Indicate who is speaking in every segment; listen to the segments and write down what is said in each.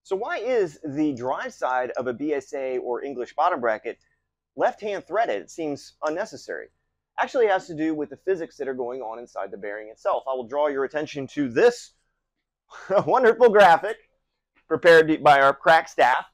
Speaker 1: So why is the drive side of a BSA or English bottom bracket left-hand threaded? It seems unnecessary. Actually, it has to do with the physics that are going on inside the bearing itself. I will draw your attention to this wonderful graphic prepared by our crack staff.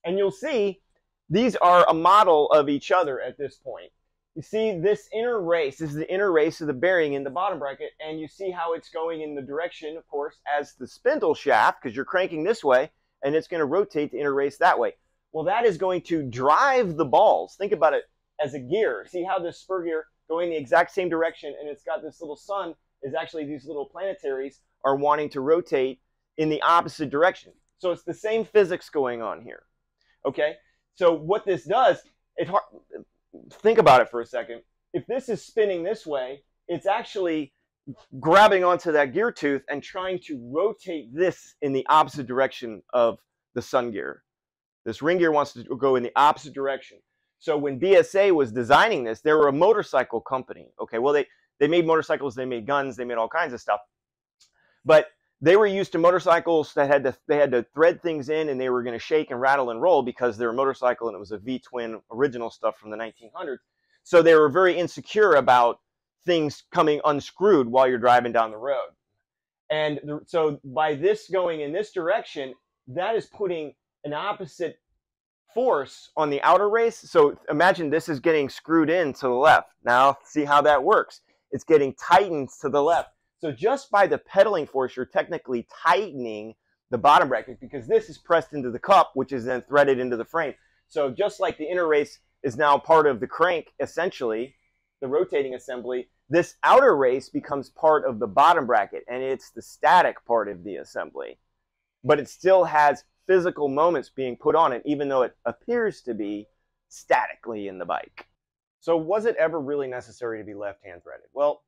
Speaker 1: And you'll see these are a model of each other at this point. You see this inner race, this is the inner race of the bearing in the bottom bracket, and you see how it's going in the direction, of course, as the spindle shaft, because you're cranking this way, and it's going to rotate the inner race that way. Well, that is going to drive the balls. Think about it as a gear. See how this spur gear going the exact same direction, and it's got this little sun, is actually these little planetaries are wanting to rotate in the opposite direction. So it's the same physics going on here. Okay? So what this does, think about it for a second. If this is spinning this way, it's actually grabbing onto that gear tooth and trying to rotate this in the opposite direction of the sun gear. This ring gear wants to go in the opposite direction. So when BSA was designing this, they were a motorcycle company. Okay, well, they made motorcycles, they made guns, they made all kinds of stuff. But they were used to motorcycles that they had to thread things in, and they were going to shake and rattle and roll because they were a motorcycle and it was a V-twin original stuff from the 1900s. So they were very insecure about things coming unscrewed while you're driving down the road. And so by this going in this direction, that is putting an opposite force on the outer race. So imagine this is getting screwed in to the left. Now see how that works. It's getting tightened to the left. So just by the pedaling force, you're technically tightening the bottom bracket because this is pressed into the cup, which is then threaded into the frame. So just like the inner race is now part of the crank, essentially, the rotating assembly, this outer race becomes part of the bottom bracket, and it's the static part of the assembly. But it still has physical moments being put on it, even though it appears to be statically in the bike. So was it ever really necessary to be left-hand threaded? Well,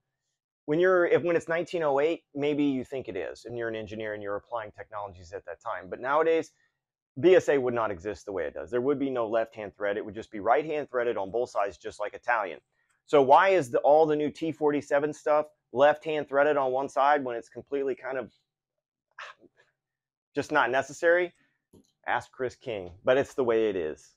Speaker 1: when it's 1908, maybe you think it is, and you're an engineer and you're applying technologies at that time. But nowadays, BSA would not exist the way it does. There would be no left-hand thread. It would just be right-hand threaded on both sides, just like Italian. So why is all the new T47 stuff left-hand threaded on one side when it's completely kind of just not necessary? Ask Chris King, but it's the way it is.